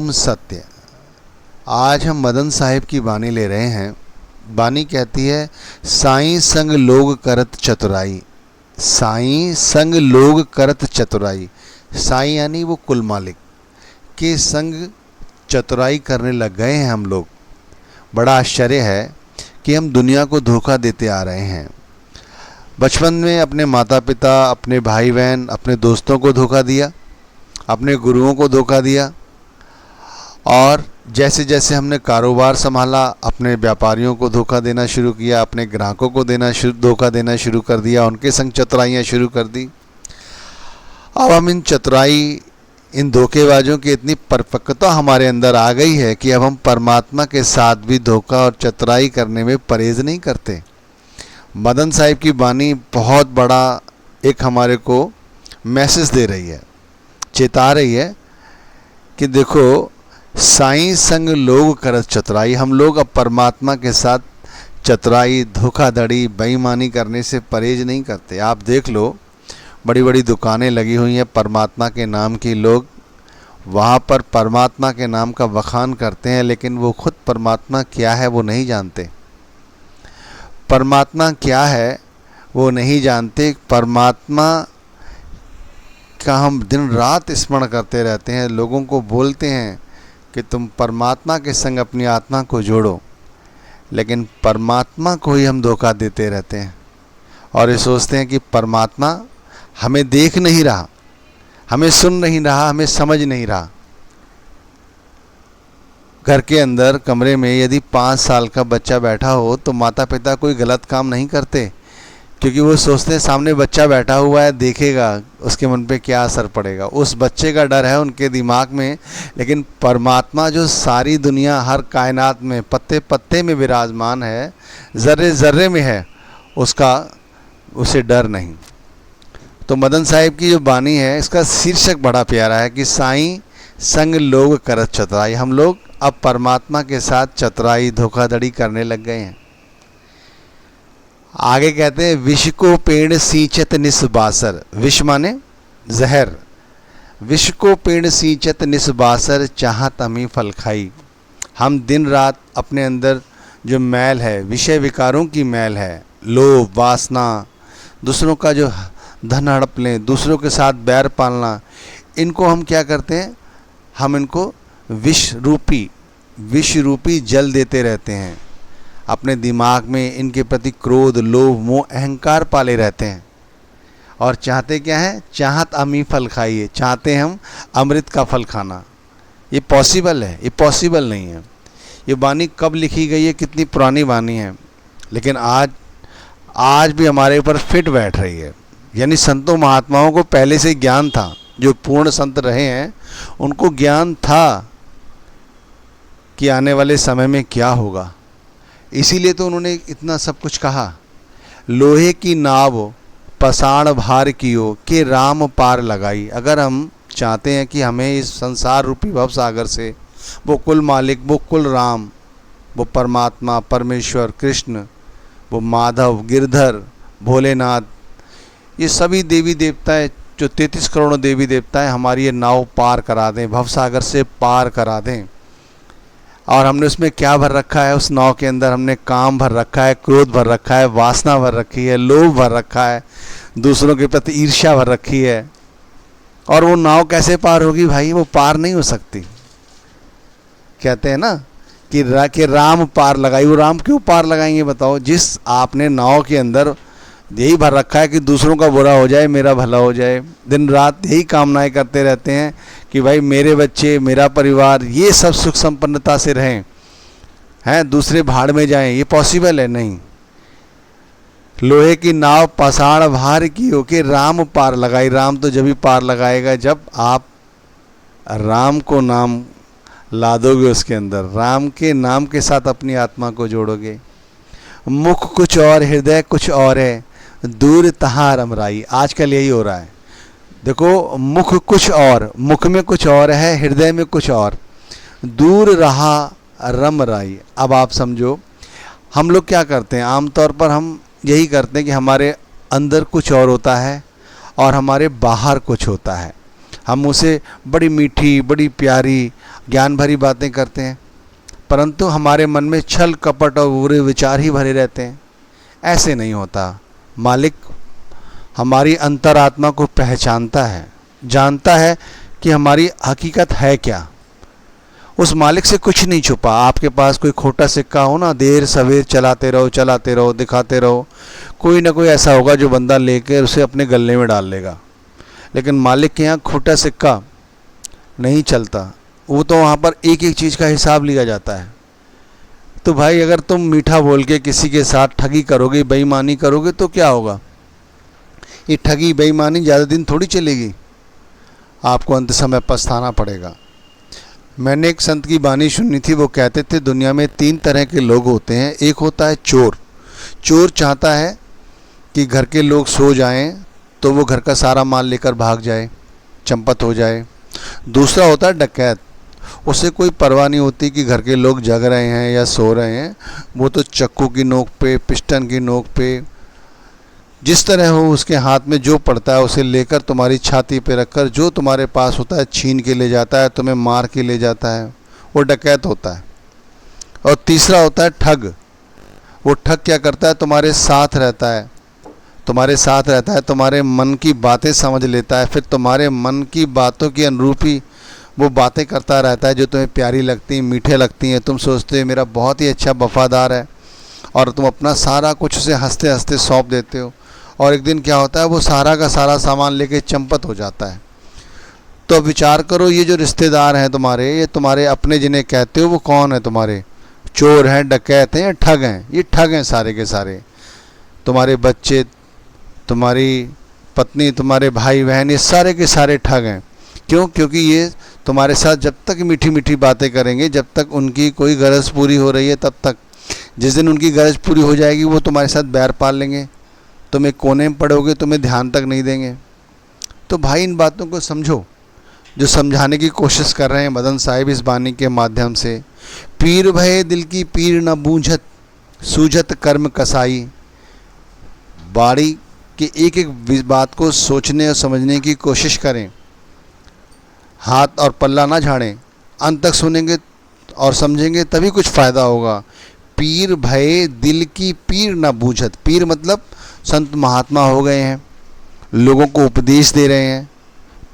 ओम सत्य। आज हम मदन साहिब की बानी ले रहे हैं। बानी कहती है, साईं संग लोग करत चतुराई। साईं संग लोग करत चतुराई। साईं यानी वो कुल मालिक के संग चतुराई करने लग गए हैं हम लोग। बड़ा आश्चर्य है कि हम दुनिया को धोखा देते आ रहे हैं। बचपन में अपने माता पिता, अपने भाई बहन, अपने दोस्तों को धोखा दिया, अपने गुरुओं को धोखा दिया, और जैसे जैसे हमने कारोबार संभाला अपने व्यापारियों को धोखा देना शुरू किया, अपने ग्राहकों को धोखा देना शुरू कर दिया, उनके संग चतुराइयाँ शुरू कर दी। अब हम इन धोखेबाजों की इतनी परिपक्वता हमारे अंदर आ गई है कि अब हम परमात्मा के साथ भी धोखा और चतुराई करने में परहेज नहीं करते। मदन साहिब की बानी बहुत बड़ा एक हमारे को मैसेज दे रही है, चेता रही है कि देखो, साईं संग लोग करत चतुराई। हम लोग अब परमात्मा के साथ चतुराई, धोखाधड़ी, बेईमानी करने से परहेज नहीं करते। आप देख लो, बड़ी बड़ी दुकानें लगी हुई हैं परमात्मा के नाम की। लोग वहाँ पर परमात्मा के नाम का बखान करते हैं, लेकिन वो खुद परमात्मा क्या है वो नहीं जानते। परमात्मा क्या है वो नहीं जानते। परमात्मा का हम दिन रात स्मरण करते रहते हैं, लोगों को बोलते हैं कि तुम परमात्मा के संग अपनी आत्मा को जोड़ो, लेकिन परमात्मा को ही हम धोखा देते रहते हैं और ये सोचते हैं कि परमात्मा हमें देख नहीं रहा, हमें सुन नहीं रहा, हमें समझ नहीं रहा। घर के अंदर कमरे में यदि 5 साल का बच्चा बैठा हो तो माता पिता कोई गलत काम नहीं करते, क्योंकि वो सोचते हैं सामने बच्चा बैठा हुआ है, देखेगा उसके मन पे क्या असर पड़ेगा। उस बच्चे का डर है उनके दिमाग में, लेकिन परमात्मा जो सारी दुनिया, हर कायनात में, पत्ते पत्ते में विराजमान है, ज़र्रे ज़र्रे में है, उसे डर नहीं। तो मदन साहिब की जो बानी है, इसका शीर्षक बड़ा प्यारा है कि साईं संग लोग करत चतुराई। हम लोग अब परमात्मा के साथ चतुराई, धोखाधड़ी करने लग गए हैं। आगे कहते हैं, विष को पेड़ सींचत निस्बासर। विष माने जहर। विष को पेड़ सींचत निस्बासर, चाहत अमी फल खाई। हम दिन रात अपने अंदर जो मैल है, विषय विकारों की मैल है, लोभ, वासना, दूसरों का जो धन हड़प लें, दूसरों के साथ बैर पालना, इनको हम क्या करते हैं, हम इनको विष रूपी जल देते रहते हैं। अपने दिमाग में इनके प्रति क्रोध, लोभ, मोह, अहंकार पाले रहते हैं और चाहते क्या है, चाहत अमी फल खाइए, चाहते हम अमृत का फल खाना। ये पॉसिबल है? ये पॉसिबल नहीं है। ये बानी कब लिखी गई है, कितनी पुरानी बानी है, लेकिन आज भी हमारे ऊपर फिट बैठ रही है। यानी संतों महात्माओं को पहले से ज्ञान था, जो पूर्ण संत रहे हैं उनको ज्ञान था कि आने वाले समय में क्या होगा। इसीलिए तो उन्होंने इतना सब कुछ कहा। लोहे की नाव पसाण भार कियो, के राम पार लगाई। अगर हम चाहते हैं कि हमें इस संसार रूपी भव सागर से वो कुल मालिक, वो कुल राम, वो परमात्मा, परमेश्वर, कृष्ण, वो माधव, गिरधर, भोलेनाथ, ये सभी देवी देवताएं, जो 33 करोड़ देवी देवताएं, हमारी ये नाव पार करा दें, भवसागर से पार करा दें। और हमने उसमें क्या भर रखा है? उस नाव के अंदर हमने काम भर रखा है, क्रोध भर रखा है, वासना भर रखी है, लोभ भर रखा है, दूसरों के प्रति ईर्ष्या भर रखी है। और वो नाव कैसे पार होगी भाई? वो पार नहीं हो सकती। कहते हैं ना कि राम पार लगाई। वो राम क्यों पार लगाएंगे बताओ? जिस आपने नाव के अंदर यही भर रखा है कि दूसरों का बुरा हो जाए, मेरा भला हो जाए, दिन रात यही कामनाएं करते रहते हैं कि भाई मेरे बच्चे, मेरा परिवार, ये सब सुख संपन्नता से रहें, हैं, दूसरे भाड़ में जाएं। ये पॉसिबल है नहीं। लोहे की नाव पसाण भार की हो के राम पार लगाई। राम तो जब भी पार लगाएगा जब आप राम को नाम ला दोगे उसके अंदर, राम के नाम के साथ अपनी आत्मा को जोड़ोगे। मुख कुछ और, हृदय कुछ और है, दूर तहाँ रमराई। आजकल यही हो रहा है। देखो, मुख कुछ और, मुख में कुछ और है, हृदय में कुछ और, दूर रहा रमराई। अब आप समझो, हम लोग क्या करते हैं, आमतौर पर हम यही करते हैं कि हमारे अंदर कुछ और होता है और हमारे बाहर कुछ होता है। हम उसे बड़ी मीठी, बड़ी प्यारी ज्ञान भरी बातें करते हैं, परंतु हमारे मन में छल कपट और बुरे विचार ही भरे रहते हैं। ऐसे नहीं होता। मालिक हमारी अंतरात्मा को पहचानता है, जानता है कि हमारी हकीकत है क्या। उस मालिक से कुछ नहीं छुपा। आपके पास कोई खोटा सिक्का हो ना, देर सवेर चलाते रहो, दिखाते रहो, कोई ना कोई ऐसा होगा जो बंदा लेकर उसे अपने गले में डाल लेगा। लेकिन मालिक के यहाँ खोटा सिक्का नहीं चलता। वो तो वहाँ पर एक एक चीज़ का हिसाब लिया जाता है। तो भाई अगर तुम मीठा बोल के किसी के साथ ठगी करोगे, बेईमानी करोगे, तो क्या होगा? ये ठगी बेईमानी ज़्यादा दिन थोड़ी चलेगी, आपको अंत समय पछताना पड़ेगा। मैंने एक संत की वाणी सुनी थी, वो कहते थे दुनिया में 3 तरह के लोग होते हैं। एक होता है चोर। चोर चाहता है कि घर के लोग सो जाएं तो वो घर का सारा माल लेकर भाग जाए, चंपत हो जाए। दूसरा होता है डकैत। उसे कोई परवाह नहीं होती कि घर के लोग जग रहे हैं या सो रहे हैं, वो तो चाकू की नोक पे, पिस्टन की नोक पे, जिस तरह हो उसके हाथ में जो पड़ता है उसे लेकर तुम्हारी छाती पे रखकर जो तुम्हारे पास होता है छीन के ले जाता है, तुम्हें मार के ले जाता है। वो डकैत होता है। और तीसरा होता है ठग। वो ठग क्या करता है? तुम्हारे साथ रहता है, तुम्हारे मन की बातें समझ लेता है, फिर तुम्हारे मन की बातों के अनुरूप ही वो बातें करता रहता है जो तुम्हें प्यारी लगती हैं, मीठे लगती हैं। तुम सोचते हो मेरा बहुत ही अच्छा वफादार है, और तुम अपना सारा कुछ उसे हंसते हंसते सौंप देते हो। और एक दिन क्या होता है, वो सारा का सारा सामान लेके चंपत हो जाता है। तो विचार करो, ये जो रिश्तेदार हैं तुम्हारे, ये तुम्हारे अपने जिन्हें कहते हो, वो कौन है तुम्हारे? चोर हैं, डकैत हैं या ठग हैं? ये ठग हैं सारे के सारे। तुम्हारे बच्चे, तुम्हारी पत्नी, तुम्हारे भाई बहन, ये सारे के सारे ठग हैं। क्यों? क्योंकि ये तुम्हारे साथ जब तक मीठी मीठी बातें करेंगे, जब तक उनकी कोई गरज पूरी हो रही है तब तक। जिस दिन उनकी गरज पूरी हो जाएगी वो तुम्हारे साथ बैर पाल लेंगे, तुम एक कोने में पड़ोगे, तुम्हें ध्यान तक नहीं देंगे। तो भाई इन बातों को समझो, जो समझाने की कोशिश कर रहे हैं मदन साहिब इस वाणी के माध्यम से। पीर भये दिल की पीर न बूझत, सूझत कर्म कसाई। बाड़ी की एक एक बात को सोचने और समझने की कोशिश करें, हाथ और पल्ला ना झाड़ें, अंत तक सुनेंगे और समझेंगे तभी कुछ फ़ायदा होगा। पीर भये दिल की पीर न बूझत। पीर मतलब संत महात्मा हो गए हैं, लोगों को उपदेश दे रहे हैं।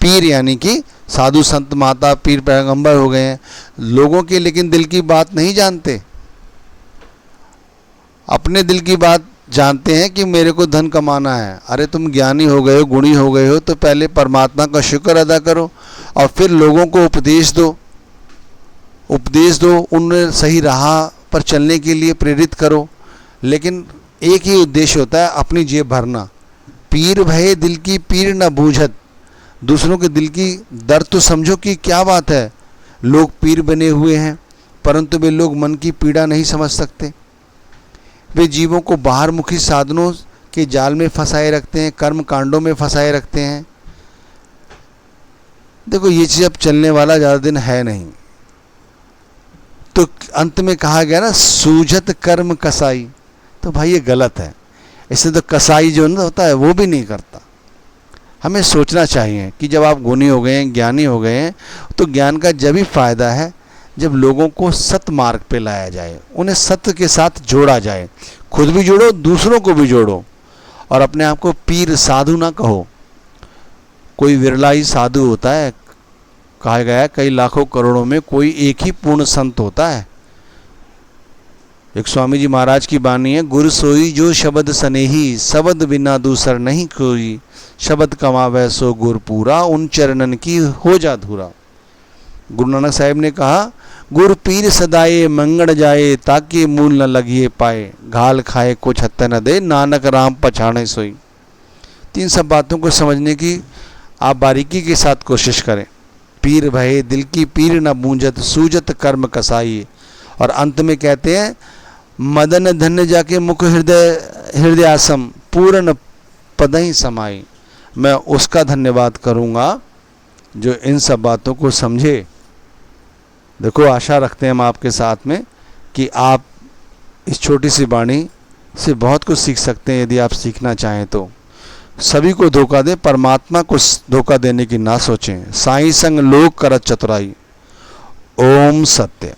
पीर यानी कि साधु संत माता पीर पैगंबर हो गए हैं, लोगों के लेकिन दिल की बात नहीं जानते। अपने दिल की बात जानते हैं कि मेरे को धन कमाना है। अरे तुम ज्ञानी हो गए हो, गुणी हो गए हो, तो पहले परमात्मा का शुक्र अदा करो और फिर लोगों को उपदेश दो, उन्हें सही राह पर चलने के लिए प्रेरित करो। लेकिन एक ही उद्देश्य होता है, अपनी जेब भरना। पीर भये दिल की पीर न बूझत। दूसरों के दिल की दर्द तो समझो कि क्या बात है। लोग पीर बने हुए हैं, परंतु वे लोग मन की पीड़ा नहीं समझ सकते। वे जीवों को बाहरमुखी साधनों के जाल में फंसाए रखते हैं, कर्म कांडों में फंसाए रखते हैं। देखो ये चीज़ अब चलने वाला ज़्यादा दिन है नहीं। तो अंत में कहा गया ना, सूझत कर्म कसाई। तो भाई ये गलत है। इससे तो कसाई जो होता है वो भी नहीं करता। हमें सोचना चाहिए कि जब आप गुणी हो गए हैं, ज्ञानी हो गए हैं, तो ज्ञान का जब ही फायदा है जब लोगों को सत मार्ग पे लाया जाए, उन्हें सत्य के साथ जोड़ा जाए। खुद भी जोड़ो, दूसरों को भी जोड़ो, और अपने आप को पीर साधु ना कहो। कोई विरला ही साधु होता है। कहा गया है कई लाखों करोड़ों में कोई एक ही पूर्ण संत होता है। एक स्वामी जी महाराज की वाणी है, गुर सोई जो शब्द सनेही, शब्द बिना दूसर नहीं कोई, शब्द कमावे सो गुर पूरा, उन चरणन की हो जा धूरा। गुरु नानक साहिब ने कहा, गुर पीर सदाए मंगड़ जाए, ताकि मूल न लगिए पाए, घाल खाए कुछ हत्या न दे, नानक राम पछाणे सोई। तीन सब बातों को समझने की आप बारीकी के साथ कोशिश करें। पीर भये दिल की पीर न बूंझत, सूझत कर्म कसाई। और अंत में कहते हैं, मदन धन्य जाके मुख हृदयासम, पूर्ण पदही समाई। मैं उसका धन्यवाद करूँगा जो इन सब बातों को समझे। देखो आशा रखते हैं हम आपके साथ में कि आप इस छोटी सी वाणी से बहुत कुछ सीख सकते हैं। यदि आप सीखना चाहें तो सभी को धोखा दें, परमात्मा को धोखा देने की ना सोचें। साईं संग लोग करत चतुराई। ओम सत्य।